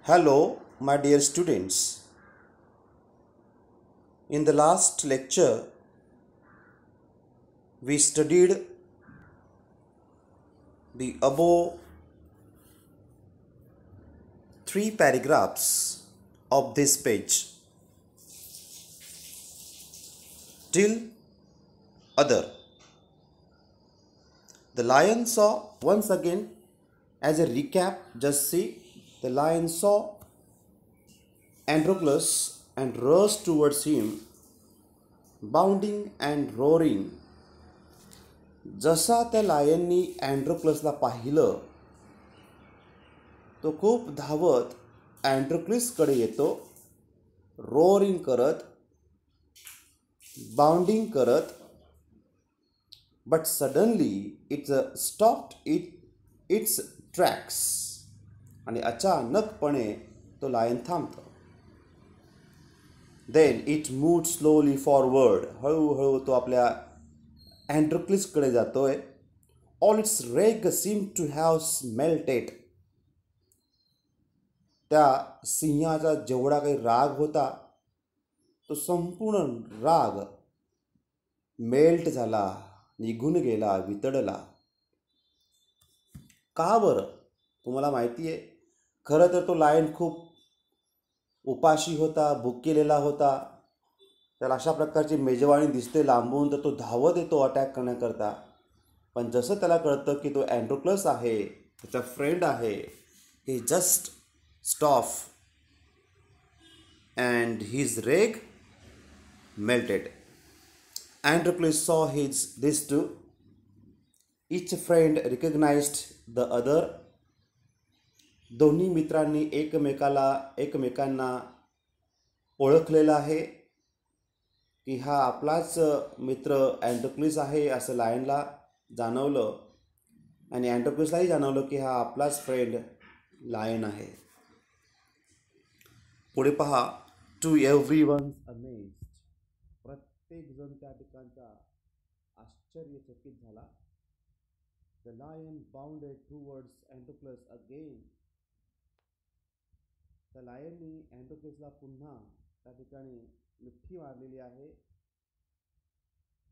Hello, my dear students. In the last lecture, we studied the above three paragraphs of this page till other. The lion saw once again as a recap. Just see the lion saw Androclus and rushed towards him, bounding and roaring. जसा त्या लायननी अँड्रोक्लसला पाहिलं तो खूप धावत अँड्रोक्लसकडे येतो, roaring करत, bounding करत, but suddenly it's stopped it's tracks आणि अचानकपणे तो लायन थांबतो. Then it moved slowly forward. हळूहळू तो आपल्या अँड्रोक्लसकडे जातोय. All it's rage seem to have smelted. त्या सिंहाचा जेवढा काही राग होता तो संपूर्ण राग मेल्ट झाला, निघून गेला, वितळला. का बरं? तुम्हाला माहिती आहे, खरं तर तो लायन खूप उपाशी होता, भुकेलेला होता. त्याला अशा प्रकारची मेजवानी दिसते लांबून, तर तो धावत येतो अटॅक करण्याकरता. पण जसं त्याला कळतं की तो अँड्रोक्लस आहे, त्याचा फ्रेंड आहे, he just stop and his rage melted. Androclus saw this too. Each friend recognized the other. दोन्ही मित्रांनी एकमेकांना ओळखलेलं आहे की हा आपलाच मित्र अँड्रोक्लस आहे असं लायनला जाणवलं, आणि अँड्रोक्लसलाही जाणवलं की हा आपलाच फ्रेंड लायन आहे. पुढे पहा. To everyone's amazed. प्रत्येक जण त्या ठिकाणचा आश्चर्यचकित झाला. The lion bounded towards Androcles again. त्या लायननी अँड्रोक्लसला पुन्हा त्या ठिकाणी मिठी मारलेली आहे.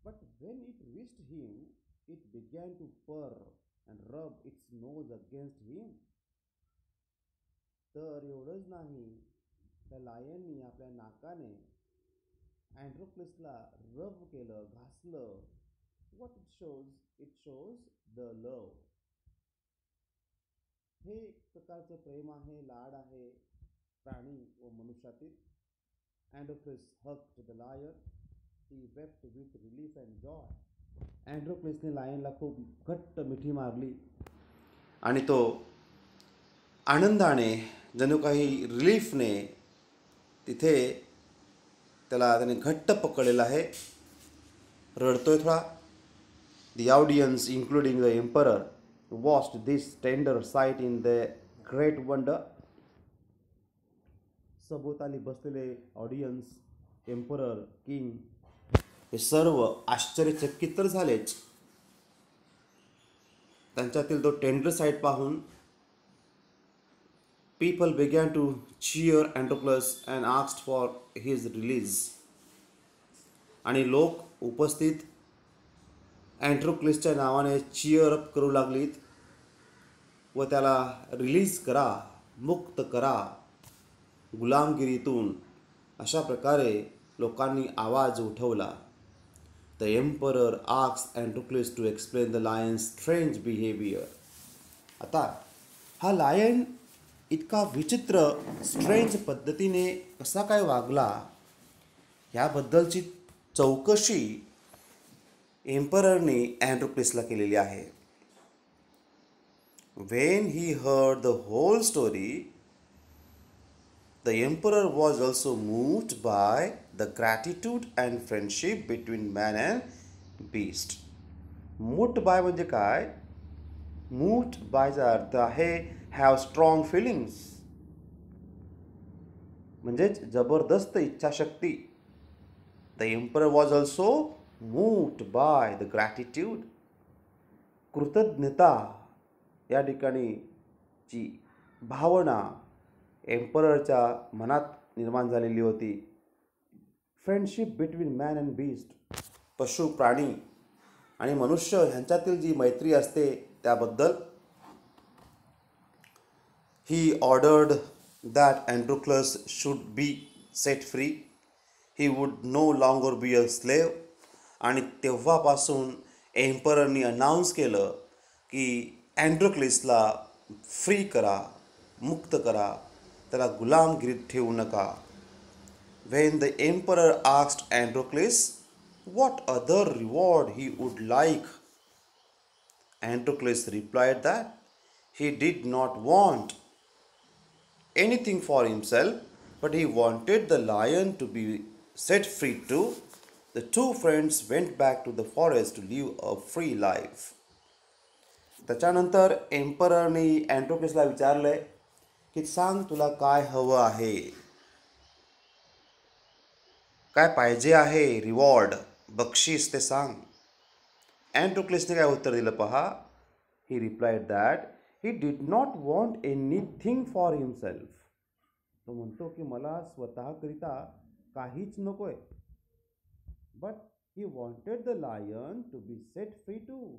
But when it reached him it began to purr and rub its nose against him. तर एवढंच नाही, त्या लायननी आपल्या नाकाने अँड्रोक्लसला रब केलं, घासलं. What it shows the love. हे एक प्रकारचं प्रेम आहे, लाड आहे प्राणी व मनुष्यातील. Androcles hugged the lion. He wept with relief and joy. अँड्रोक्लसने लायनला खूप घट्ट मिठी मारली आणि तो आनंदाने, जणू काही रिलीफने तिथे त्याने घट्ट पकडलेलं आहे. रडतोय थोडा. The audience including the emperor watched this tender site in the great wonder. सभोवताली बसलेले ऑडियन्स, एम्परर, किंग हे सर्व आश्चर्यचकित तर झालेच. त्यांच्यातील तो टेंडर साइट पाहून people began to cheer Androclus and asked for his release. आणि लोक उपस्थित अँड्रोक्लसच्या नावाने चिअर अप करू लागलीत व त्याला रिलीज करा, मुक्त करा गुलामगिरीतून. अशा प्रकारे लोकांनी आवाज उठवला. The emperor asked Androcles to explain the lion's strange behaviour. आता हा लायन इतका विचित्र, स्ट्रेंज पद्धतीने कसा काय वागला याबद्दलची चौकशी एम्पररने अँड्रोक्लसला केलेली आहे. When he heard the whole story the emperor was also moved by the gratitude and friendship between man and beast. Moved by म्हणजे काय? मूव्ड बायचा अर्थ आहे हॅव स्ट्रॉंग फिलिंग्स, म्हणजेच जबरदस्त इच्छाशक्ती. The emperor was also moved by the gratitude. कृतज्ञता या ठिकाणी ची भावना एम्पररच्या मनात निर्माण झालेली होती. Friendship between man and beast, पशु प्राणी आणि मनुष्य ह्यांच्यातील जी मैत्री असते त्याबद्दल. He ordered that Androcles should be set free. He would no longer be a slave. आणि तेव्हापासून एम्पररनी अनाऊन्स केलं की अँड्रोक्लिसला फ्री करा, मुक्त करा, त्याला गुलामगिरीत ठेवू नका. When the emperor asked Androcles what other reward he would like, Androcles replied that he did not want anything for himself, but he wanted the lion to be set free too. The two friends went back to the forest to live a free life. त्याच्यानंतर एम्पररने अँड्रोक्लिसला विचारले की सांग तुला काय हवं आहे, काय पाहिजे आहे, रिवॉर्ड, बक्षीस ते सांग. अँड्रोक्लिसने काय उत्तर दिलं पहा. He replied that he did not want anything for himself. तो म्हणतो की मला स्वतःकरिता काहीच नकोय, but he wanted the lion to be set free too.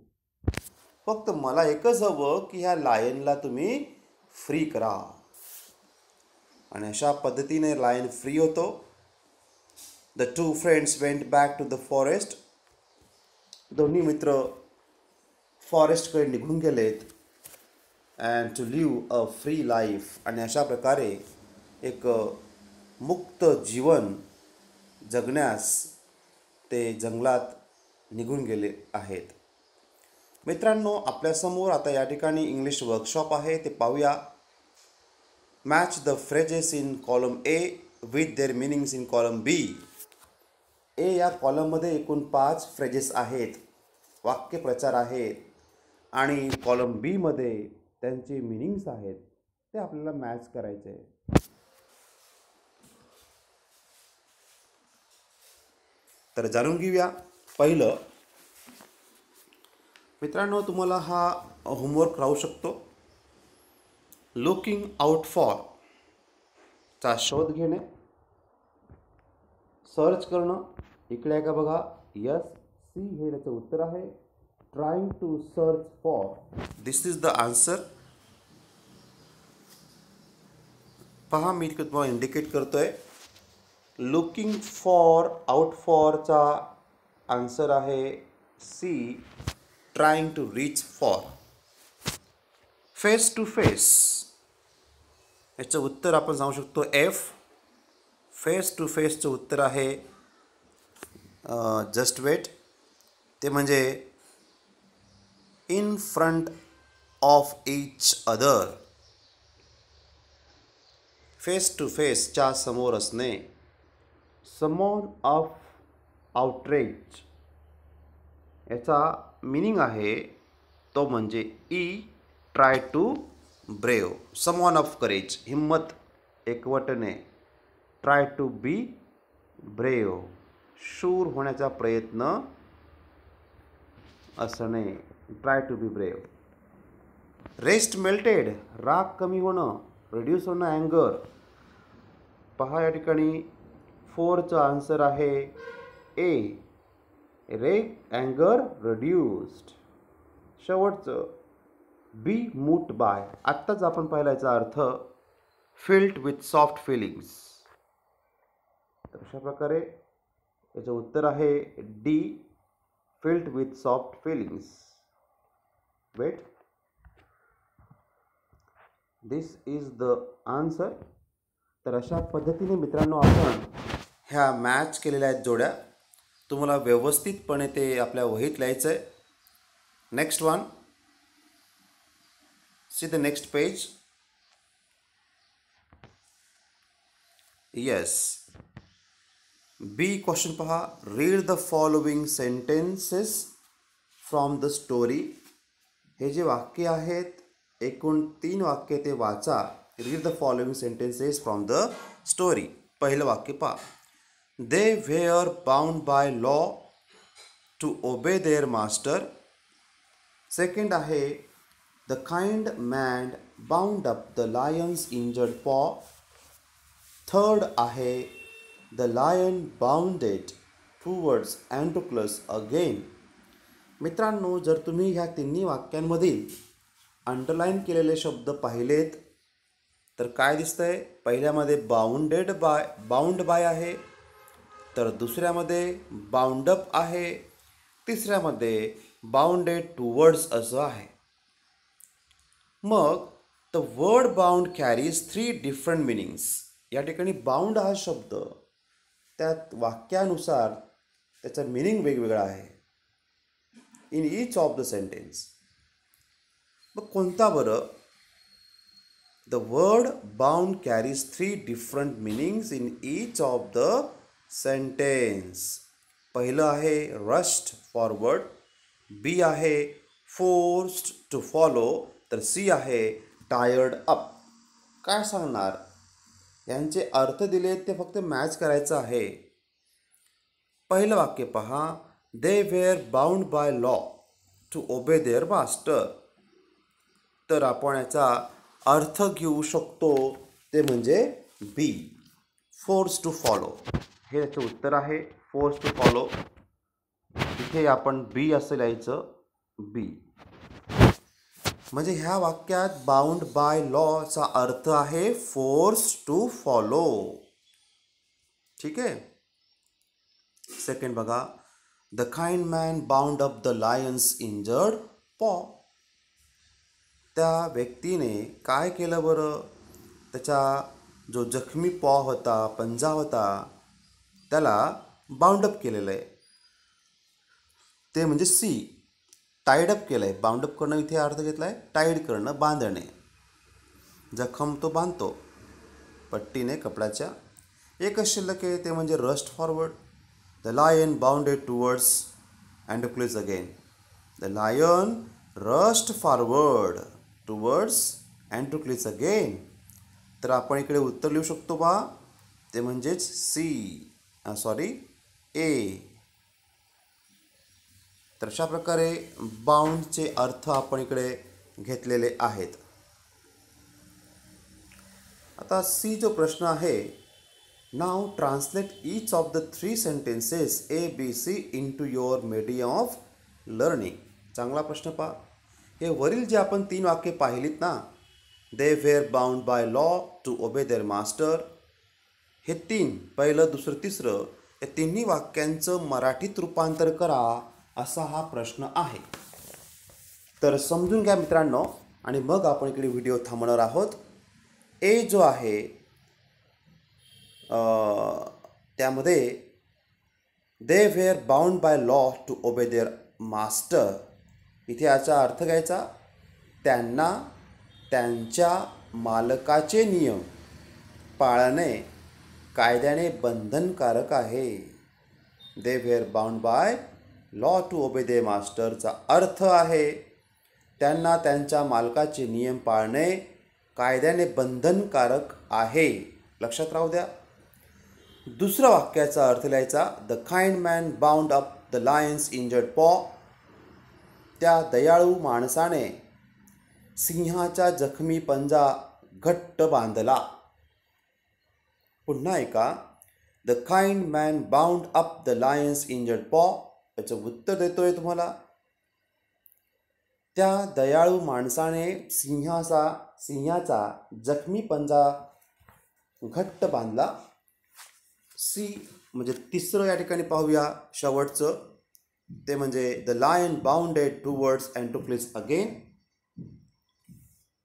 फक्त मला एकच हवं की ह्या लायनला तुम्ही फ्री करा. आणि अशा पद्धतीने लायन फ्री होतो. The two friends went back to the forest. दोन्ही मित्र फॉरेस्टकडे निघून गेलेत. And to live a free life. आणि अशा प्रकारे एक मुक्त जीवन जगण्यास ते जंगलात निघून गेले आहेत. मित्रांनो, आपल्यासमोर आता या ठिकाणी इंग्लिश वर्कशॉप आहे, ते पाहूया. Match the phrases in column A with their meanings in column B. A या कॉलममध्ये एकूण 5 फ्रेजेस आहेत, वाक्यप्रचार आहेत. आणि कॉलम बी मध्ये त्यांचे मिनिंग्स आहेत, ते आपल्याला मॅच करायचे आहे. तर जाणून घेऊया. पहिलं, मित्रांनो, तुम्हाला हा होमवर्क राहू शकतो. लुकिंग आउट फॉर चा शोध घेणे, सर्च करणं. इकडे आहे का बघा, यस, सी हे त्याचं उत्तर आहे. Trying to search for, this is the answer. पहा, मी तुम्हाला इंडिकेट करतोय. लुकिंग फॉर, आउट फॉरचा आन्सर आहे C, trying to reach for. Face to face याचं उत्तर आपण सांगू शकतो एफ. फेस टू फेसचं उत्तर आहे जस्ट वेट. ते म्हणजे in front of each other. Face to फेसच्या समोर असणे. समॉन ऑफ आउटरेज याचा मिनिंग आहे तो म्हणजे ई, try to brave. Summon of courage, हिम्मत एकवटणे. ट्राय टू बी ब्रेव, शूर होण्याचा प्रयत्न असणे. Try to be brave. Rest melted, राग कमी होणं, रिड्यूस होणं, अँगर. पहा, या ठिकाणी 4चं आन्सर आहे ए, अँगर रिड्यूस्ड. शेवटचं बी मूट बाय. आत्ताच आपण पाहिला याचा अर्थ फिल्ड विथ सॉफ्ट फिलिंग्स. तर अशा प्रकारे याचं उत्तर आहे D, filled with soft feelings. Wait, this is the answer. तर अशा पद्धतीने मित्रांनो आपण ह्या मॅच केलेल्या आहेत जोड्या. तुम्हाला व्यवस्थितपणे ते आपल्या वहीत लिहायचं आहे. Next one, see the next page. Yes, B question पहा. Read the following sentences from the story. हे जे वाक्य आहेत, एकूण 3 वाक्य ते वाचा. Read the following sentences from the story. पहिलं वाक्य पहा. They were bound by law to obey their master. Second आहे the kind man bound up the lion's injured paw. Third आहे the lion bounded towards Androcles again. मित्रांनो, जर तुम्ही ह्या तिन्ही वाक्यांमधील अंडरलाईन केलेले शब्द पाहिलेत तर काय दिसतंय? पहिल्यामध्ये बाउंड बाय आहे, तर दुसऱ्यामध्ये बाउंडअप आहे, तिसऱ्यामध्ये बाउंडेड टुवर्ड्स असं आहे. मग the word bound carries 3 different meanings. या ठिकाणी बाउंड हा शब्द त्यात वाक्यानुसार त्याचा मिनिंग वेगवेगळा आहे in each of the sentence. मग कोणता बरं? The word bound carries 3 different meanings in each of the sentence. पहिलं आहे रश्ड फॉरवर्ड, बी आहे फोर्स्ड टू फॉलो, तर सी आहे टायर्ड अप. काय सांगणार? यांचे अर्थ दिले ते फक्त मॅच करायचं आहे. पहिलं वाक्य पहा, they were bound by law to obey their master. तर आपण याचा अर्थ घेऊ शकतो ते म्हणजे बी, फोर्स टू फॉलो. हे याचं उत्तर आहे, फोर्स टू फॉलो. इथे आपण बी असं लिहायचं, बी. म्हणजे ह्या वाक्यात बाउंड बाय लॉचा अर्थ आहे फोर्स टू फॉलो. ठीक आहे. सेकंड बघा, the kind man bound up the lion's injured paw. त्या व्यक्तीने काय केलं बरं? त्याचा जो जखमी पॉ होता, पंजा होता, त्याला बाउंडअप केलेलं आहे. ते म्हणजे सी, टाईडअप केलं आहे. बाउंडअप करणं इथे अर्थ घेतला आहे टाईड करणं, बांधणे. जखम तो बांधतो पट्टीने कपड्याच्या. एकच शिल्लक आहे ते म्हणजे rushed forward. The lion bounded towards Androcles again. The lion rushed forward towards Androcles again. तर आपण इकडे उत्तर लिहू शकतो बा, ते म्हणजेच सी, ए. तर अशा प्रकारे बाउंडचे अर्थ आपण इकडे घेतलेले आहेत. आता सी जो प्रश्न आहे, नाव translate each of the 3 sentences ABC into your medium of learning. चांगला प्रश्न पहा. हे वरील जे आपण 3 वाक्ये पाहिलीत ना, they were bound by law to obey their master, हे 3, पहिलं दुसरं तिसरं, या तिन्ही वाक्यांचं मराठीत रूपांतर करा असा हा प्रश्न आहे. तर समजून घ्या मित्रांनो, आणि मग आपण इकडे व्हिडिओ थांबवणार आहोत. ए जो आहे त्यामध्ये they were bound by law to obey their master. इथे याचा अर्थ घ्यायचा, त्यांना त्यांच्या मालकाचे नियम पाळणे कायद्याने बंधनकारक आहे. They were bound by law to obey their मास्टरचा अर्थ आहे त्यांना त्यांच्या मालकाचे नियम पाळणे कायद्याने बंधनकारक आहे. लक्षात राहू द्या. दुसरा वाक्याचा अर्थ लिहायचा, the kind man bound up the lion's injured paw. त्या दयाळू माणसाने सिंहाचा जखमी पंजा घट्ट बांधला. पुन्हा एका, the kind man bound up the lion's injured paw. याचं उत्तर देतोय तुम्हाला, त्या दयाळू माणसाने सिंहाचा जखमी पंजा घट्ट बांधला. सी म्हणजे तिसरं या ठिकाणी पाहूया शेवटचं, ते म्हणजे the lion bounded towards Androcles again.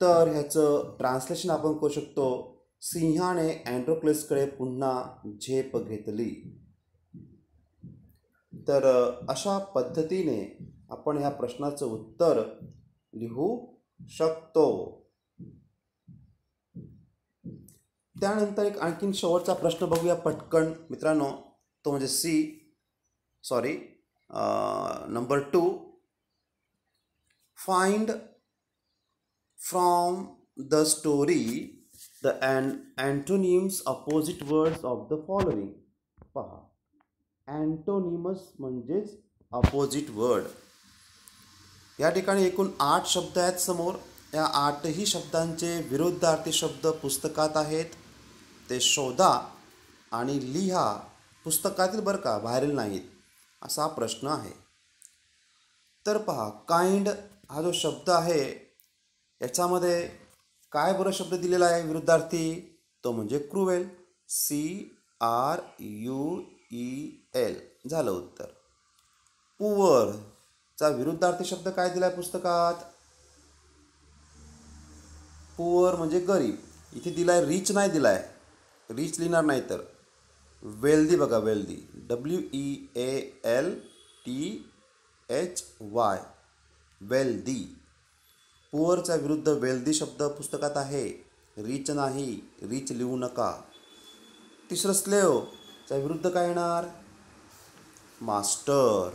तर ह्याचं ट्रान्सलेशन आपण करू शकतो, सिंहाने अँड्रोक्लसकडे पुन्हा झेप घेतली. तर अशा पद्धतीने आपण ह्या प्रश्नाचं उत्तर लिहू शकतो. त्यानंतर एक आणखीन शेवटचा प्रश्न बघूया पटकन मित्रांनो, तो म्हणजे number 2. Find from the story the antonyms opposite words of the following. पहा, अँटोनिमस म्हणजेच अपोजिट वर्ड. या ठिकाणी एकूण 8 शब्द आहेत समोर. या 8ही शब्दांचे विरुद्धार्थी शब्द पुस्तकात आहेत. ते शोधा आणि लिहा. पुस्तकातील बरं का, बाहेरील नाहीत. असा हा प्रश्न आहे. तर पहा, काइंड हा जो शब्द आहे याच्यामध्ये काय बरं शब्द दिलेला आहे विरुद्धार्थी? तो म्हणजे क्रुएल. CRUEL झालं उत्तर. पुअर चा विरुद्धार्थी शब्द काय दिला आहे पुस्तकात? पुअर म्हणजे गरीब. इथे दिलाय रिच नाही दिलाय, रिच लिहिणार नाही तर वेल्दी. बघा, वेल्दी, WEALTHY, वेल्दी. पुअरचा विरुद्ध वेल्दी शब्द पुस्तकात आहे, रिच नाही, रिच लिहू नका. तिसरं स्लेवचा विरुद्ध काय येणार? मास्टर.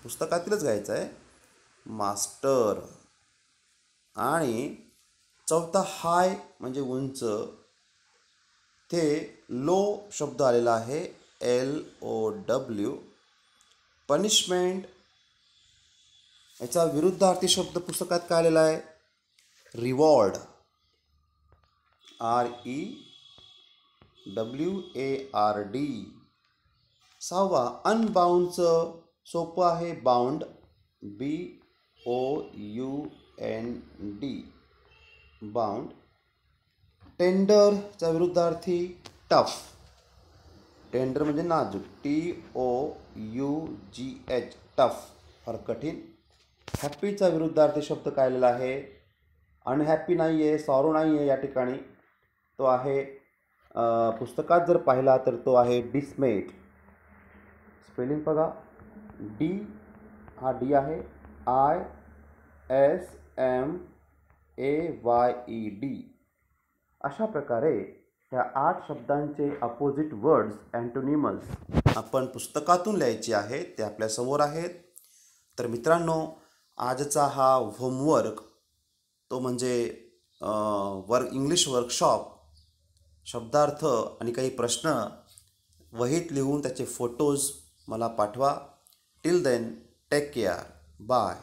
पुस्तकातीलच घ्यायचं आहे, मास्टर. आणि चौथा हाय म्हणजे उंच, ते लो शब्द आलेला आहे, LOW. पनिशमेंट याचा विरुद्धार्थी शब्द पुस्तकात काय आलेला आहे? Reward, REWARD. सहावा अनबाउंडचं सोपं आहे, बाउंड, BOUND, बाउंड. टेंडरचा विरुद्धार्थी टफ. टेंडर म्हणजे नाजूक, TOUGH, टफ, फार कठीण. हॅपीचा विरुद्धार्थी शब्द काय आलेला आहे? अनहॅपी नाही आहे, सॉरो नाही आहे या ठिकाणी. तो आहे पुस्तकात जर पाहिला तर तो आहे डिसमेट. स्पेलिंग बघा, D हा D आहे, ISMAYED. अशा प्रकारे ह्या 8 शब्दांचे अपोजिट वर्ड्स, अँटोनिमल्स आपण पुस्तकातून लिहायचे आहेत. ते आपल्यासमोर आहेत. तर मित्रांनो, आजचा हा होमवर्क, तो म्हणजे इंग्लिश वर्कशॉप, शब्दार्थ आणि काही प्रश्न वहीत लिहून त्याचे फोटोज मला पाठवा. Till then, take care, bye.